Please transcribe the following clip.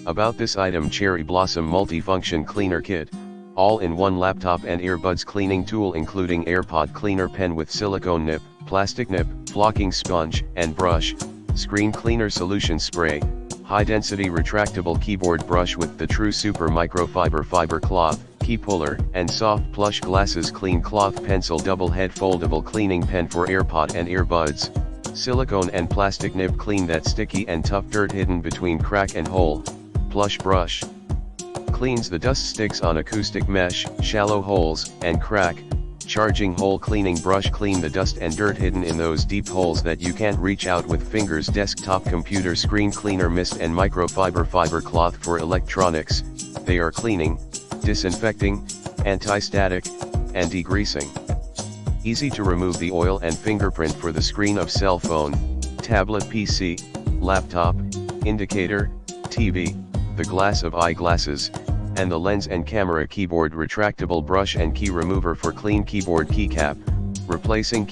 About this item: Cherry Blossom Multifunction Cleaner Kit, all-in-one laptop and earbuds cleaning tool including AirPod cleaner pen with silicone nip, plastic nip, flocking sponge, and brush, screen cleaner solution spray, high-density retractable keyboard brush with the true super microfiber fiber cloth, key puller, and soft plush glasses, clean cloth pencil, double head foldable cleaning pen for AirPod and earbuds, silicone and plastic nib, clean that sticky and tough dirt hidden between crack and hole, plush brush, cleans the dust sticks on acoustic mesh, shallow holes, and crack, charging hole cleaning brush, clean the dust and dirt hidden in those deep holes that you can't reach out with fingers, desktop computer screen cleaner mist and microfiber fiber cloth for electronics. They are cleaning, disinfecting, anti-static, and degreasing. Easy to remove the oil and fingerprint for the screen of cell phone, tablet, PC, laptop, indicator, TV, the glass of eyeglasses, and the lens and camera. Keyboard retractable brush and key remover for clean keyboard keycap, replacing